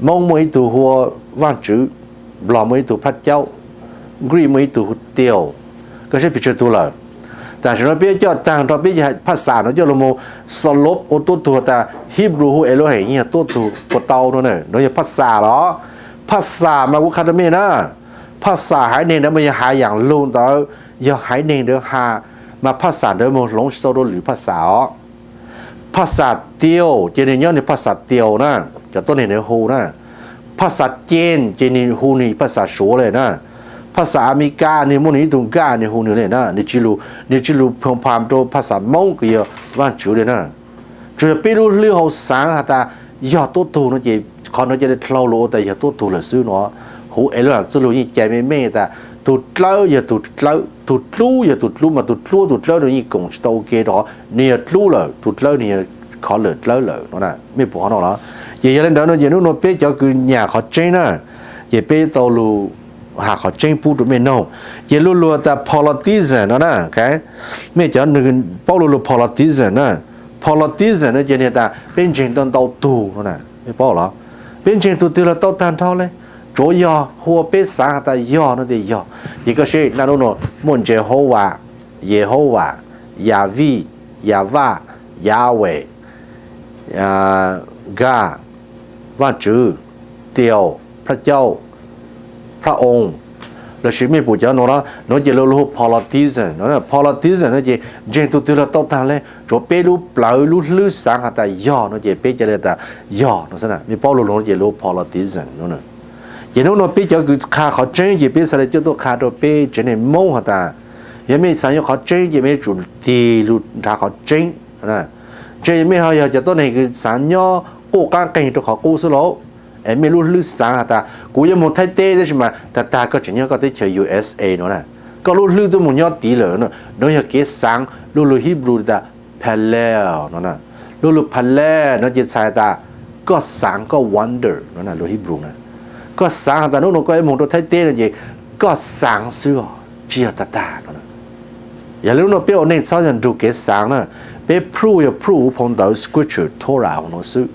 mong mấy tụ hoa văn chữ lò mấy tụ phát cháu ghi mấy tụ tiêu cái sẽ bị chơi tụ lờiแต่ฉันbiết cho tăng đó biếtภาษาnó cho là một slop ô tô tụ ta Hebrew elo hay như tô tụ của tàu nó này nó là ภาษาđó ภาษามาวุ้คาตเมนะภาษาหายเนงแล้วมันจะหายอย่างลุ่นต่ออย่าหายเนงเดี๋ยวหามาภาษาเดี๋ยวมันหลงโซโดหรือภาษาภาษาเตียวเจนี่ย้อนในภาษาเตียวนะจะต้นในฮูนะภาษาเจนเจนี่ฮูนี่ภาษาชัวเลยนะภาษาอเมริกาในมุนีตุงกาในฮูนี่เลยนะในจิลูพงพามตัวภาษามงก็ยังว่างจูเลยนะจะไปรู้เรื่องเขาสังหาตายอดตัวตูนะเจเขาเนี่ยจะได้เล่าโลแต่ยอดตัวตูเลยซื้อเนาะหูเอล่ะจะรู้ยิ่งใจไม่แต่ตุดเล่าอย่าตุดเล่าตุดลู่อย่าตุดลู่มาตุดลู่เดี๋ยวนี้กงสโตเกดอเนี่ยลู่เลยตุดเล่าเนี่ยขอเลิศเล่าเลยนั่นน่ะไม่พอเนาะละอย่าเล่นเดี๋ยวนั้นอย่าโน้นเป๊ะจะคือเนี่ยเขาเจนนะอย่าเป๊ะตัวลู่หาเขาเจนพูดไม่น้องอย่าลู่แต่ politician นั่นน่ะแค่ไม่จะนึกเป้าลู่ politician นะ politician เนี่ยจะเนี่ยแต่เป็นเจนตอนตัวตูนั่นน่ะไม่พอหรอเป็นเจนตัวตีละตัวทานเท่าเลย主要或被杀的要那得要，一个是那种蒙耶和华、耶和华、亚威、亚瓦、亚伟、กาว่าจือเตียวพระเจ้าพระองค์แล้วชีไม่ปู่เจ้าเนาะเนาะจะรู้ politician เนาะ politician เนาะจะเจนตัวละตัวทางเลยจะไปรู้เปล่ารู้ลือสังหาแต่ย่อเนาะจะไปจะเลยแต่ย่อเนาะสินะมีเป้ารู้จะรู้ politician เนาะอย่างนู้นพี่จะคือขาเขาเจนจะเป็นอะไรจะตัวขาตัวเป็นเจนมงหาตายังไม่สัญญาเขาเจนยังไม่จุดตีรู้ถ้าเขาเจนนะเจนไม่เขาอยากจะตัวไหนคือสัญญากู้การเก่งตัวเขากู้สุดแล้วไม่รู้ลึกสังหาตากูยังหมดไทยเต้ได้ใช่ไหมแต่ตาก็จะเนี่ยก็ได้เจอ USA เนาะนะก็รู้ลึกตัวมันยอดตีเลยเนาะเนาะอยากเกี่ยสังรู้ฮิบรูตาเพลเลเนาะนะรู้เพลเลเนาะจิตใจตาก็สังก็ wonder เนาะนะรู้ฮิบรูนะก็สังแต่นู้นก็ไอ้หมดตัวไทยเต้เนี่ยก็สังซื้อเจียตาเนาะอย่าลืมว่าเป็นเอาเนี่ยชาวจันทร์ดูเกี่ยสังนะเป็นพรูอย่าพรูพงดาว scripture Torah ของเราซื้อ